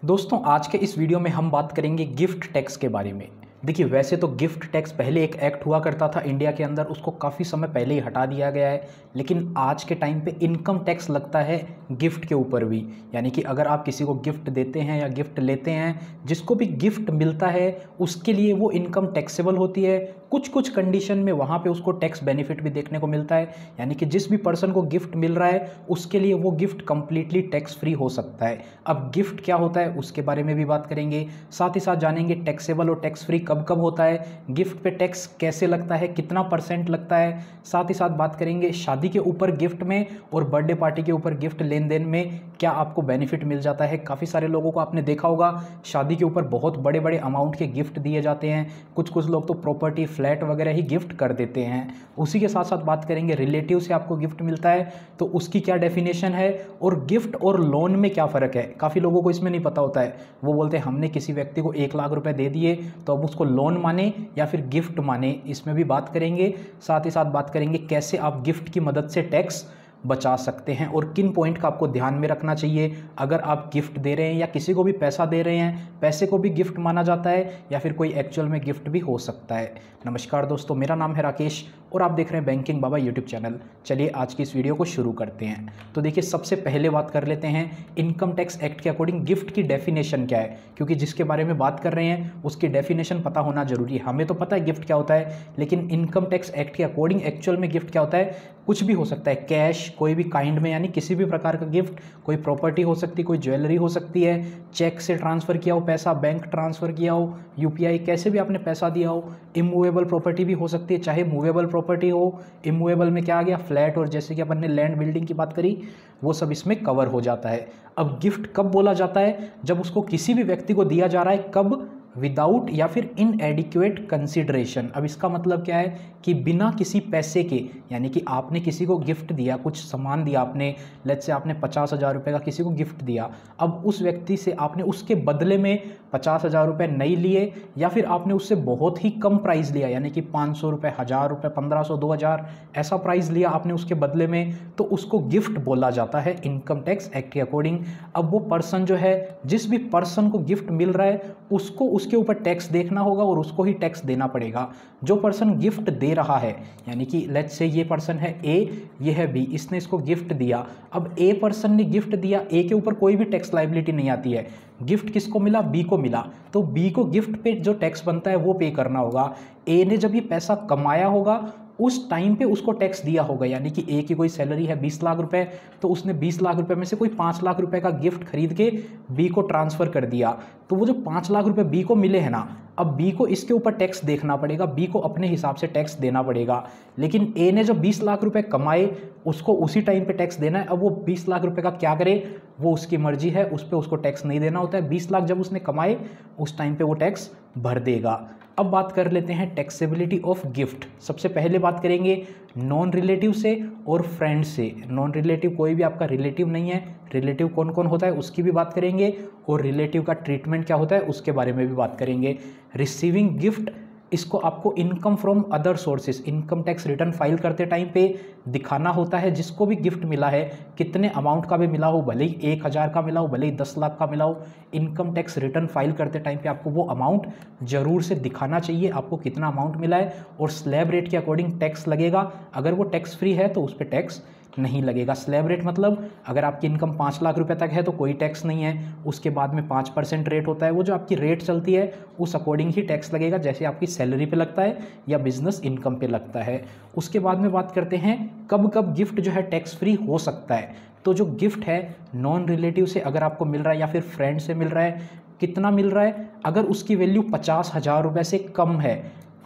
दोस्तों आज के इस वीडियो में हम बात करेंगे गिफ्ट टैक्स के बारे में। देखिए वैसे तो गिफ्ट टैक्स पहले एक एक्ट हुआ करता था इंडिया के अंदर, उसको काफ़ी समय पहले ही हटा दिया गया है। लेकिन आज के टाइम पे इनकम टैक्स लगता है गिफ्ट के ऊपर भी, यानी कि अगर आप किसी को गिफ्ट देते हैं या गिफ्ट लेते हैं, जिसको भी गिफ्ट मिलता है उसके लिए वो इनकम टैक्सेबल होती है। कुछ कुछ कंडीशन में वहाँ पे उसको टैक्स बेनिफिट भी देखने को मिलता है, यानी कि जिस भी पर्सन को गिफ्ट मिल रहा है उसके लिए वो गिफ्ट कंप्लीटली टैक्स फ्री हो सकता है। अब गिफ्ट क्या होता है उसके बारे में भी बात करेंगे, साथ ही साथ जानेंगे टैक्सेबल और टैक्स फ्री कब कब होता है, गिफ्ट पे टैक्स कैसे लगता है, कितना % लगता है। साथ ही साथ बात करेंगे शादी के ऊपर गिफ्ट में और बर्थडे पार्टी के ऊपर गिफ्ट लेन देन में क्या आपको बेनिफिट मिल जाता है। काफ़ी सारे लोगों को आपने देखा होगा शादी के ऊपर बहुत बड़े बड़े अमाउंट के गिफ्ट दिए जाते हैं, कुछ कुछ लोग तो प्रॉपर्टी फ्लैट वगैरह ही गिफ्ट कर देते हैं। उसी के साथ साथ बात करेंगे रिलेटिव से आपको गिफ्ट मिलता है तो उसकी क्या डेफिनेशन है, और गिफ्ट और लोन में क्या फ़र्क है। काफ़ी लोगों को इसमें नहीं पता होता है, वो बोलते हैं हमने किसी व्यक्ति को 1 लाख रुपए दे दिए तो अब उसको लोन माने या फिर गिफ्ट माने, इसमें भी बात करेंगे। साथ ही साथ बात करेंगे कैसे आप गिफ्ट की मदद से टैक्स बचा सकते हैं और किन पॉइंट का आपको ध्यान में रखना चाहिए अगर आप गिफ्ट दे रहे हैं या किसी को भी पैसा दे रहे हैं। पैसे को भी गिफ्ट माना जाता है या फिर कोई एक्चुअल में गिफ्ट भी हो सकता है। नमस्कार दोस्तों, मेरा नाम है राकेश और आप देख रहे हैं बैंकिंग बाबा यूट्यूब चैनल। चलिए आज की इस वीडियो को शुरू करते हैं। तो देखिए सबसे पहले बात कर लेते हैं इनकम टैक्स एक्ट के अकॉर्डिंग गिफ्ट की डेफिनेशन क्या है, क्योंकि जिसके बारे में बात कर रहे हैं उसकी डेफिनेशन पता होना जरूरी है। हमें तो पता है गिफ्ट क्या होता है, लेकिन इनकम टैक्स एक्ट के अकॉर्डिंग एक्चुअल में गिफ्ट क्या होता है। कुछ भी हो सकता है, कैश, कोई भी काइंड में यानी किसी भी प्रकार का गिफ्ट, कोई प्रॉपर्टी हो सकती है, कोई ज्वेलरी हो सकती है, चेक से ट्रांसफ़र किया हो पैसा, बैंक ट्रांसफ़र किया हो, यूपीआई कैसे भी आपने पैसा दिया हो। इमूवेबल प्रॉपर्टी भी हो सकती है, चाहे मूवेबल प्रॉपर्टी हो। इमूवेबल में क्या आ गया, फ्लैट, और जैसे कि अपन ने लैंड बिल्डिंग की बात करी वो सब इसमें कवर हो जाता है। अब गिफ्ट कब बोला जाता है, जब उसको किसी भी व्यक्ति को दिया जा रहा है, कब, विदाउट या फिर इनएडिक्वेट कंसिडरेशन। अब इसका मतलब क्या है कि बिना किसी पैसे के, यानी कि आपने किसी को गिफ्ट दिया, कुछ सामान दिया आपने, लेट्स से आपने 50,000 रुपये का किसी को गिफ्ट दिया। अब उस व्यक्ति से आपने उसके बदले में 50,000 रुपये नहीं लिए, या फिर आपने उससे बहुत ही कम प्राइस लिया, यानी कि 500 रुपये, 1000 रुपये, 1500, 2000 ऐसा प्राइस लिया आपने उसके बदले में, तो उसको गिफ्ट बोला जाता है इनकम टैक्स एक्ट के अकॉर्डिंग। अब वो पर्सन जो है, जिस भी पर्सन को गिफ्ट मिल रहा है उसको उसके ऊपर टैक्स देखना होगा और उसको ही टैक्स देना पड़ेगा। जो पर्सन गिफ्ट दे रहा है, यानी कि लेट्स से ये पर्सन है ए, ये है बी, इसने इसको गिफ्ट दिया। अब ए पर्सन ने गिफ्ट दिया, ए के ऊपर कोई भी टैक्स लायबिलिटी नहीं आती है। गिफ्ट किसको मिला, बी को मिला, तो बी को गिफ्ट पे जो टैक्स बनता है वो पे करना होगा। ए ने जब ये पैसा कमाया होगा उस टाइम पे उसको टैक्स दिया होगा, यानी कि ए की कोई सैलरी है 20 लाख रुपए, तो उसने 20 लाख रुपए में से कोई 5 लाख रुपए का गिफ्ट खरीद के बी को ट्रांसफ़र कर दिया। तो वो जो 5 लाख रुपए बी को मिले हैं ना, अब बी को इसके ऊपर टैक्स देखना पड़ेगा, बी को अपने हिसाब से टैक्स देना पड़ेगा। लेकिन ए ने जो 20 लाख रुपए कमाए उसको उसी टाइम पे टैक्स देना है। अब वो 20 लाख रुपए का क्या करे वो उसकी मर्जी है, उस पर उसको टैक्स नहीं देना होता है। 20 लाख जब उसने कमाए उस टाइम पे वो टैक्स भर देगा। अब बात कर लेते हैं टैक्सेबिलिटी ऑफ गिफ्ट। सबसे पहले बात करेंगे नॉन रिलेटिव से और फ्रेंड से। नॉन रिलेटिव कोई भी आपका रिलेटिव नहीं है, रिलेटिव कौन कौन होता है उसकी भी बात करेंगे, और रिलेटिव का ट्रीटमेंट क्या होता है उसके बारे में भी बात करेंगे। रिसीविंग गिफ्ट, इसको आपको income from other sources, income tax return file करते टाइम पे दिखाना होता है। जिसको भी गिफ्ट मिला है, कितने अमाउंट का भी मिला हो, भले ही 1000 का मिला हो, भले ही 10 लाख का मिला हो, इनकम टैक्स रिटर्न फाइल करते टाइम पे आपको वो अमाउंट जरूर से दिखाना चाहिए, आपको कितना अमाउंट मिला है, और स्लैब रेट के अकॉर्डिंग टैक्स लगेगा। अगर वो टैक्स फ्री है तो उस पर टैक्स नहीं लगेगा। स्लैब रेट मतलब अगर आपकी इनकम 5 लाख रुपए तक है तो कोई टैक्स नहीं है, उसके बाद में 5% रेट होता है। वो जो आपकी रेट चलती है उस अकॉर्डिंग ही टैक्स लगेगा, जैसे आपकी सैलरी पे लगता है या बिजनेस इनकम पे लगता है। उसके बाद में बात करते हैं कब कब गिफ्ट जो है टैक्स फ्री हो सकता है। तो जो गिफ्ट है नॉन रिलेटिव से अगर आपको मिल रहा है या फिर फ्रेंड से मिल रहा है, कितना मिल रहा है, अगर उसकी वैल्यू 50,000 रुपये से कम है,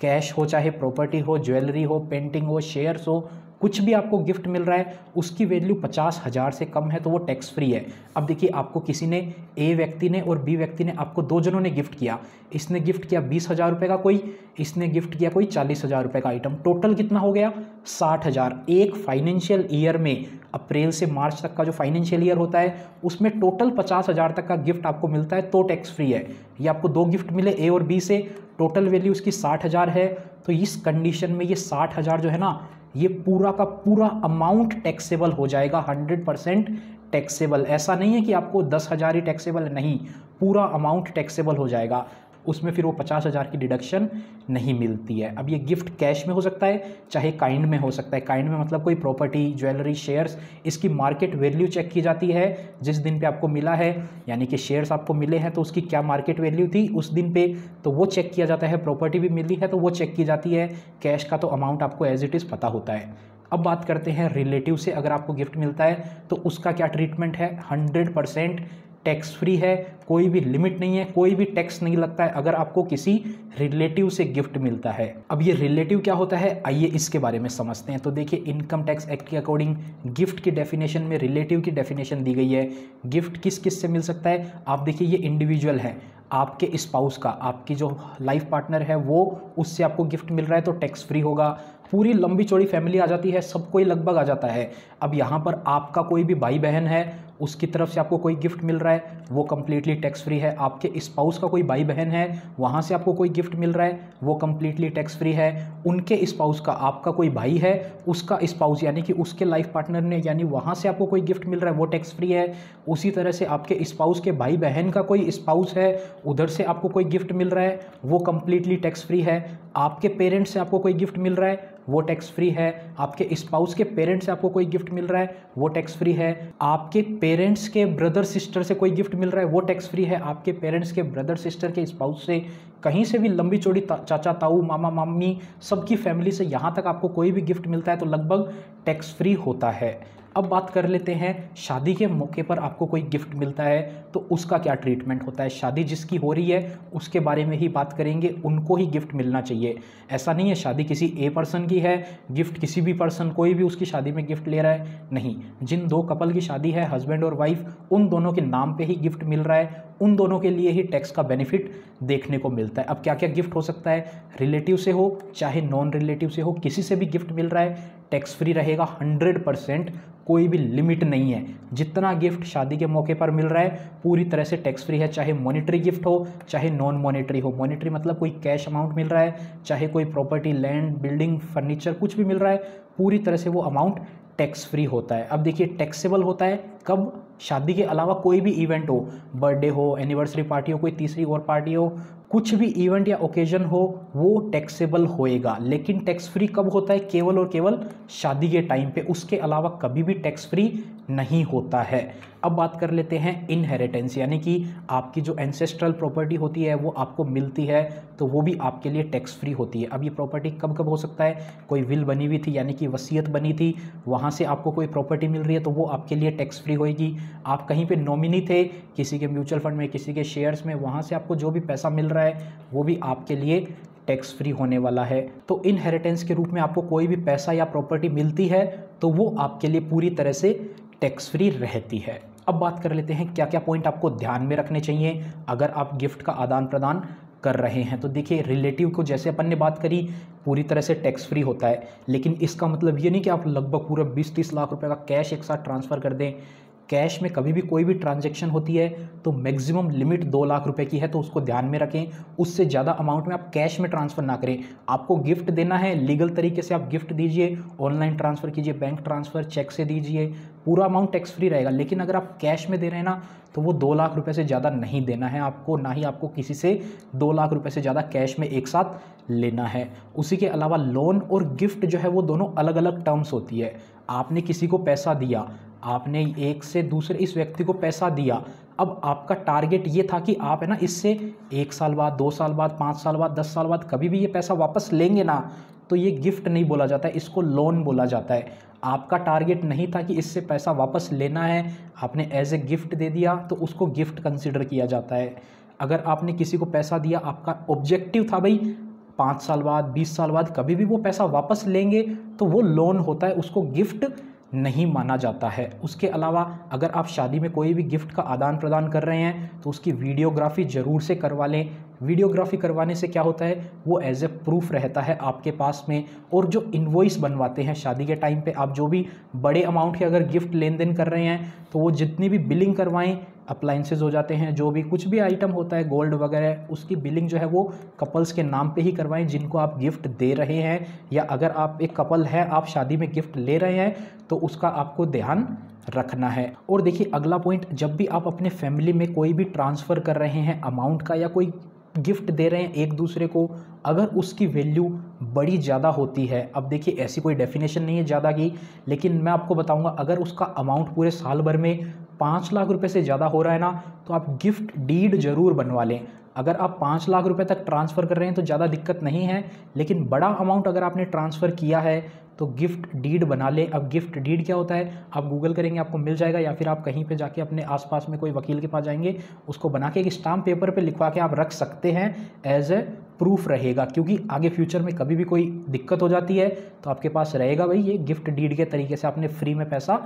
कैश हो, चाहे प्रॉपर्टी हो, ज्वेलरी हो, पेंटिंग हो, शेयर्स हो, कुछ भी आपको गिफ्ट मिल रहा है उसकी वैल्यू 50,000 से कम है तो वो टैक्स फ्री है। अब देखिए आपको किसी ने, ए व्यक्ति ने और बी व्यक्ति ने, आपको दो जनों ने गिफ्ट किया। इसने गिफ्ट किया 20,000 रुपये का कोई, इसने गिफ्ट किया कोई 40,000 रुपये का आइटम। टोटल कितना हो गया, 60,000। एक फाइनेंशियल ईयर में, अप्रैल से मार्च तक का जो फाइनेंशियल ईयर होता है उसमें टोटल 50,000 तक का गिफ्ट आपको मिलता है तो टैक्स फ्री है। ये आपको 2 गिफ्ट मिले ए और बी से, टोटल वैल्यू उसकी 60,000 है, तो इस कंडीशन में ये 60,000 जो है ना, ये पूरा का पूरा अमाउंट टैक्सेबल हो जाएगा, 100% टैक्सेबल। ऐसा नहीं है कि आपको 10,000 ही टैक्सेबल, नहीं, पूरा अमाउंट टैक्सेबल हो जाएगा, उसमें फिर वो 50,000 की डिडक्शन नहीं मिलती है। अब ये गिफ्ट कैश में हो सकता है, चाहे काइंड में हो सकता है। काइंड में मतलब कोई प्रॉपर्टी, ज्वेलरी, शेयर्स, इसकी मार्केट वैल्यू चेक की जाती है जिस दिन पे आपको मिला है, यानी कि शेयर्स आपको मिले हैं तो उसकी क्या मार्केट वैल्यू थी उस दिन पे, तो वो चेक किया जाता है। प्रॉपर्टी भी मिली है तो वो चेक की जाती है। कैश का तो अमाउंट आपको एज इट इज़ पता होता है। अब बात करते हैं रिलेटिव से अगर आपको गिफ्ट मिलता है तो उसका क्या ट्रीटमेंट है। 100% टैक्स फ्री है, कोई भी लिमिट नहीं है, कोई भी टैक्स नहीं लगता है अगर आपको किसी रिलेटिव से गिफ्ट मिलता है। अब ये रिलेटिव क्या होता है, आइए इसके बारे में समझते हैं। तो देखिए, इनकम टैक्स एक्ट के अकॉर्डिंग गिफ्ट की डेफिनेशन में रिलेटिव की डेफिनेशन दी गई है। गिफ्ट किस किस से मिल सकता है, आप देखिए ये इंडिविजुअल है, आपके स्पाउस का, आपकी जो लाइफ पार्टनर है वो, उससे आपको गिफ्ट मिल रहा है तो टैक्स फ्री होगा। पूरी लंबी चौड़ी फैमिली आ जाती है, सबको ही लगभग आ जाता है। अब यहाँ पर आपका कोई भी भाई बहन है, उसकी तरफ से आपको कोई गिफ्ट मिल रहा है, वो कम्प्लीटली टैक्स फ्री है। आपके स्पाउस का कोई भाई बहन है, वहाँ से आपको कोई गिफ्ट मिल रहा है, वो कम्प्लीटली टैक्स फ्री है। उनके स्पाउस का, आपका कोई भाई है, उसका स्पाउस यानी कि उसके लाइफ पार्टनर ने, यानी वहाँ से आपको कोई गिफ्ट मिल रहा है, वो टैक्स फ्री है। उसी तरह से आपके स्पाउस के भाई बहन का कोई स्पाउस है, उधर से आपको कोई गिफ्ट मिल रहा है, वो कम्प्लीटली टैक्स फ्री है। आपके पेरेंट्स से आपको कोई गिफ्ट मिल रहा है, वो टैक्स फ्री है। आपके स्पाउस के पेरेंट्स से आपको कोई गिफ्ट मिल रहा है, वो टैक्स फ्री है। आपके पेरेंट्स के ब्रदर सिस्टर से कोई गिफ्ट मिल रहा है, वो टैक्स फ्री है। आपके पेरेंट्स के ब्रदर सिस्टर के स्पाउस से, कहीं से भी लंबी चौड़ी चाचा ताऊ मामा मामी सबकी फैमिली से यहाँ तक आपको कोई भी गिफ्ट मिलता है तो लगभग टैक्स फ्री होता है। अब बात कर लेते हैं, शादी के मौके पर आपको कोई गिफ्ट मिलता है तो उसका क्या ट्रीटमेंट होता है। शादी जिसकी हो रही है उसके बारे में ही बात करेंगे, उनको ही गिफ्ट मिलना चाहिए। ऐसा नहीं है शादी किसी ए पर्सन की है, गिफ्ट किसी भी पर्सन, कोई भी उसकी शादी में गिफ्ट ले रहा है, नहीं। जिन दो कपल की शादी है, हस्बैंड और वाइफ, उन दोनों के नाम पे ही गिफ्ट मिल रहा है, उन दोनों के लिए ही टैक्स का बेनिफिट देखने को मिलता है। अब क्या क्या गिफ्ट हो सकता है, रिलेटिव से हो चाहे नॉन रिलेटिव से हो, किसी से भी गिफ्ट मिल रहा है, टैक्स फ्री रहेगा 100%, कोई भी लिमिट नहीं है। जितना गिफ्ट शादी के मौके पर मिल रहा है पूरी तरह से टैक्स फ्री है, चाहे मॉनेटरी गिफ्ट हो चाहे नॉन मॉनेटरी हो। मॉनेटरी मतलब कोई कैश अमाउंट मिल रहा है, चाहे कोई प्रॉपर्टी, लैंड, बिल्डिंग, फर्नीचर, कुछ भी मिल रहा है, पूरी तरह से वो अमाउंट टैक्स फ्री होता है। अब देखिए, टैक्सेबल होता है कब, शादी के अलावा कोई भी इवेंट हो, बर्थडे हो, एनिवर्सरी पार्टी हो, कोई तीसरी और पार्टी हो, कुछ भी इवेंट या ओकेजन हो, वो टैक्सेबल होएगा। लेकिन टैक्स फ्री कब होता है, केवल और केवल शादी के टाइम पे, उसके अलावा कभी भी टैक्स फ्री नहीं होता है। अब बात कर लेते हैं इनहेरिटेंस, यानी कि आपकी जो एंसेस्ट्रल प्रॉपर्टी होती है वो आपको मिलती है तो वो भी आपके लिए टैक्स फ्री होती है। अब ये प्रॉपर्टी कब कब हो सकता है, कोई विल बनी हुई थी यानी कि वसीयत बनी थी, वहाँ से आपको कोई प्रॉपर्टी मिल रही है तो वो आपके लिए टैक्स फ्री होएगी। आप कहीं पे नॉमिनी थे, किसी के म्यूचुअल फंड में, किसी के शेयर्स में, वहाँ से आपको जो भी पैसा मिल रहा है वो भी आपके लिए टैक्स फ्री होने वाला है। तो इनहेरिटेंस के रूप में आपको कोई भी पैसा या प्रॉपर्टी मिलती है तो वो आपके लिए पूरी तरह से टैक्स फ्री रहती है। अब बात कर लेते हैं क्या क्या पॉइंट आपको ध्यान में रखने चाहिए अगर आप गिफ्ट का आदान प्रदान कर रहे हैं। तो देखिए, रिलेटिव को जैसे अपन ने बात करी पूरी तरह से टैक्स फ्री होता है, लेकिन इसका मतलब ये नहीं कि आप लगभग पूरा 20-30 लाख रुपए का कैश एक साथ ट्रांसफ़र कर दें। कैश में कभी भी कोई भी ट्रांजैक्शन होती है तो मैक्सिमम लिमिट 2 लाख रुपए की है, तो उसको ध्यान में रखें। उससे ज़्यादा अमाउंट में आप कैश में ट्रांसफ़र ना करें। आपको गिफ्ट देना है, लीगल तरीके से आप गिफ्ट दीजिए, ऑनलाइन ट्रांसफ़र कीजिए, बैंक ट्रांसफ़र, चेक से दीजिए, पूरा अमाउंट टैक्स फ्री रहेगा। लेकिन अगर आप कैश में दे रहे हैं ना, तो वो 2 लाख रुपए से ज़्यादा नहीं देना है आपको, ना ही आपको किसी से 2 लाख रुपए से ज़्यादा कैश में एक साथ लेना है। उसी के अलावा लोन और गिफ्ट जो है वो दोनों अलग अलग टर्म्स होती है। आपने किसी को पैसा दिया, आपने एक से दूसरे इस व्यक्ति को पैसा दिया, अब आपका टारगेट ये था कि आप है ना इससे 1 साल बाद, 2 साल बाद, 5 साल बाद, 10 साल बाद कभी भी ये पैसा वापस लेंगे ना, तो ये गिफ्ट नहीं बोला जाता है, इसको लोन बोला जाता है। आपका टारगेट नहीं था कि इससे पैसा वापस लेना है, आपने एज ए गिफ्ट दे दिया तो उसको गिफ्ट कंसिडर किया जाता है। अगर आपने किसी को पैसा दिया, आपका ऑब्जेक्टिव था भाई 5 साल बाद, 20 साल बाद कभी भी वो पैसा वापस लेंगे, तो वो लोन होता है, उसको गिफ्ट नहीं माना जाता है। उसके अलावा अगर आप शादी में कोई भी गिफ्ट का आदान प्रदान कर रहे हैं तो उसकी वीडियोग्राफी ज़रूर से करवा लें। वीडियोग्राफी करवाने से क्या होता है, वो एज ए प्रूफ रहता है आपके पास में। और जो इनवॉइस बनवाते हैं शादी के टाइम पे, आप जो भी बड़े अमाउंट के अगर गिफ्ट लेन देन कर रहे हैं तो वो जितनी भी बिलिंग करवाएं, अप्लाइंसेस हो जाते हैं, जो भी कुछ भी आइटम होता है गोल्ड वगैरह, उसकी बिलिंग जो है वो कपल्स के नाम पे ही करवाएं जिनको आप गिफ्ट दे रहे हैं, या अगर आप एक कपल है आप शादी में गिफ्ट ले रहे हैं तो उसका आपको ध्यान रखना है। और देखिए अगला पॉइंट, जब भी आप अपने फैमिली में कोई भी ट्रांसफ़र कर रहे हैं अमाउंट का या कोई गिफ्ट दे रहे हैं एक दूसरे को, अगर उसकी वैल्यू बड़ी ज़्यादा होती है, अब देखिए ऐसी कोई डेफिनेशन नहीं है ज़्यादा की, लेकिन मैं आपको बताऊंगा अगर उसका अमाउंट पूरे साल भर में 5 लाख रुपए से ज़्यादा हो रहा है ना, तो आप गिफ्ट डीड ज़रूर बनवा लें। अगर आप 5 लाख रुपए तक ट्रांसफ़र कर रहे हैं तो ज़्यादा दिक्कत नहीं है, लेकिन बड़ा अमाउंट अगर आपने ट्रांसफ़र किया है तो गिफ्ट डीड बना लें। अब गिफ्ट डीड क्या होता है, आप गूगल करेंगे आपको मिल जाएगा, या फिर आप कहीं पे जाके अपने आसपास में कोई वकील के पास जाएंगे, उसको बना के एक स्टाम्प पेपर पे लिखवा के आप रख सकते हैं, एज ए प्रूफ रहेगा, क्योंकि आगे फ्यूचर में कभी भी कोई दिक्कत हो जाती है तो आपके पास रहेगा भाई ये गिफ्ट डीड के तरीके से आपने फ्री में पैसा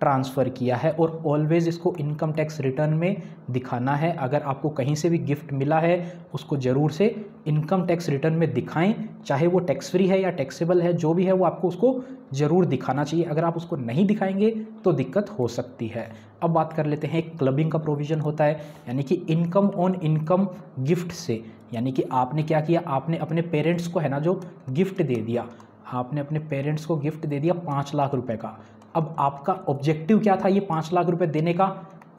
ट्रांसफ़र किया है। और ऑलवेज़ इसको इनकम टैक्स रिटर्न में दिखाना है। अगर आपको कहीं से भी गिफ्ट मिला है उसको ज़रूर से इनकम टैक्स रिटर्न में दिखाएं, चाहे वो टैक्स फ्री है या टैक्सेबल है, जो भी है वो आपको उसको ज़रूर दिखाना चाहिए। अगर आप उसको नहीं दिखाएंगे तो दिक्कत हो सकती है। अब बात कर लेते हैं, एक क्लबिंग का प्रोविज़न होता है, यानी कि इनकम ऑन इनकम गिफ्ट से, यानी कि आपने क्या किया, आपने अपने पेरेंट्स को है ना जो गिफ्ट दे दिया, आपने अपने पेरेंट्स को गिफ्ट दे दिया 5 लाख रुपए का। अब आपका ऑब्जेक्टिव क्या था ये 5 लाख रुपए देने का,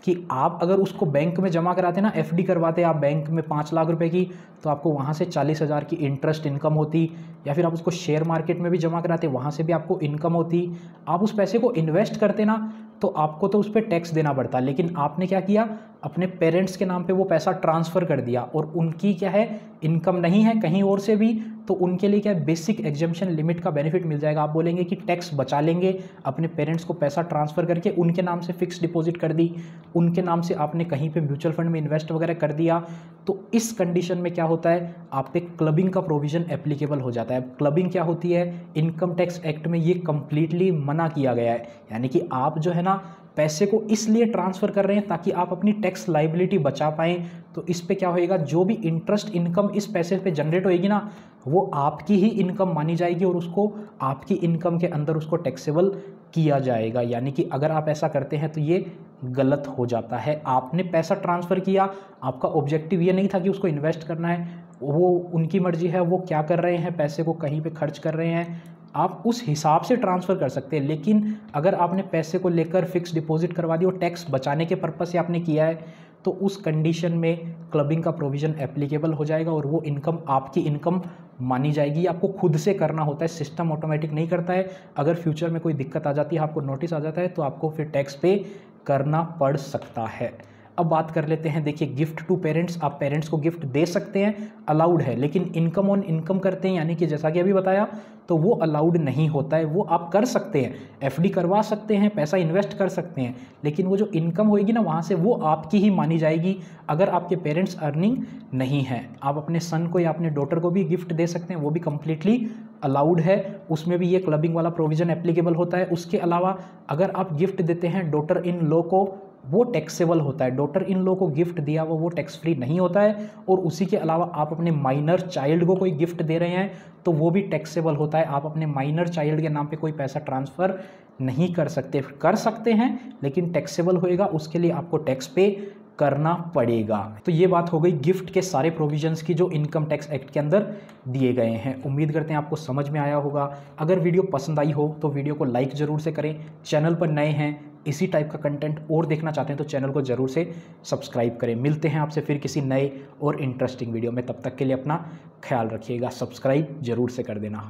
कि आप अगर उसको बैंक में जमा कराते ना, एफडी करवाते आप बैंक में 5 लाख रुपए की, तो आपको वहाँ से 40,000 की इंटरेस्ट इनकम होती, या फिर आप उसको शेयर मार्केट में भी जमा कराते वहाँ से भी आपको इनकम होती। आप उस पैसे को इन्वेस्ट करते ना तो आपको तो उस पर टैक्स देना पड़ता, लेकिन आपने क्या किया, अपने पेरेंट्स के नाम पे वो पैसा ट्रांसफ़र कर दिया और उनकी क्या है इनकम नहीं है कहीं और से भी, तो उनके लिए क्या है बेसिक एग्जम्पशन लिमिट का बेनिफिट मिल जाएगा। आप बोलेंगे कि टैक्स बचा लेंगे, अपने पेरेंट्स को पैसा ट्रांसफ़र करके उनके नाम से फिक्स डिपॉजिट कर दी, उनके नाम से आपने कहीं पे म्यूचुअल फंड में इन्वेस्ट वगैरह कर दिया, तो इस कंडीशन में क्या होता है आप पे क्लबिंग का प्रोविज़न एप्लीकेबल हो जाता है। क्लबिंग क्या होती है, इनकम टैक्स एक्ट में ये कंप्लीटली मना किया गया है, यानी कि आप जो है ना पैसे को इसलिए ट्रांसफ़र कर रहे हैं ताकि आप अपनी टैक्स लाइबिलिटी बचा पाएँ। तो इस पे क्या होएगा, जो भी इंटरेस्ट इनकम इस पैसे पे जनरेट होएगी ना, वो आपकी ही इनकम मानी जाएगी और उसको आपकी इनकम के अंदर उसको टैक्सेबल किया जाएगा। यानी कि अगर आप ऐसा करते हैं तो ये गलत हो जाता है। आपने पैसा ट्रांसफ़र किया, आपका ऑब्जेक्टिव ये नहीं था कि उसको इन्वेस्ट करना है, वो उनकी मर्जी है, वो क्या कर रहे हैं, पैसे को कहीं पे खर्च कर रहे हैं, आप उस हिसाब से ट्रांसफ़र कर सकते हैं। लेकिन अगर आपने पैसे को लेकर फिक्स डिपॉजिट करवा दी और टैक्स बचाने के पर्पज़ से आपने किया है, तो उस कंडीशन में क्लबिंग का प्रोविज़न एप्लीकेबल हो जाएगा और वो इनकम आपकी इनकम मानी जाएगी। आपको खुद से करना होता है, सिस्टम ऑटोमेटिक नहीं करता है। अगर फ्यूचर में कोई दिक्कत आ जाती है, आपको नोटिस आ जाता है, तो आपको फिर टैक्स पे करना पड़ सकता है। अब बात कर लेते हैं, देखिए गिफ्ट टू पेरेंट्स, आप पेरेंट्स को गिफ्ट दे सकते हैं, अलाउड है, लेकिन इनकम ऑन इनकम करते हैं यानी कि जैसा कि अभी बताया, तो वो अलाउड नहीं होता है। वो आप कर सकते हैं, एफडी करवा सकते हैं, पैसा इन्वेस्ट कर सकते हैं, लेकिन वो जो इनकम होएगी ना वहाँ से वो आपकी ही मानी जाएगी। अगर आपके पेरेंट्स अर्निंग नहीं है, आप अपने सन को या अपने डॉटर को भी गिफ्ट दे सकते हैं, वो भी कंप्लीटली अलाउड है, उसमें भी ये क्लबिंग वाला प्रोविज़न एप्लीकेबल होता है। उसके अलावा अगर आप गिफ्ट देते हैं डॉटर इन लॉ को, वो टैक्सेबल होता है। डॉटर इन लॉ को गिफ्ट दिया वो टैक्स फ्री नहीं होता है। और उसी के अलावा आप अपने माइनर चाइल्ड को कोई गिफ्ट दे रहे हैं तो वो भी टैक्सेबल होता है। आप अपने माइनर चाइल्ड के नाम पे कोई पैसा ट्रांसफ़र नहीं कर सकते, कर सकते हैं लेकिन टैक्सेबल होएगा, उसके लिए आपको टैक्स पे करना पड़ेगा। तो ये बात हो गई गिफ्ट के सारे प्रोविजंस की जो इनकम टैक्स एक्ट के अंदर दिए गए हैं। उम्मीद करते हैं आपको समझ में आया होगा। अगर वीडियो पसंद आई हो तो वीडियो को लाइक ज़रूर से करें। चैनल पर नए हैं, इसी टाइप का कंटेंट और देखना चाहते हैं तो चैनल को ज़रूर से सब्सक्राइब करें। मिलते हैं आपसे फिर किसी नए और इंटरेस्टिंग वीडियो में, तब तक के लिए अपना ख्याल रखिएगा। सब्सक्राइब ज़रूर से कर देना।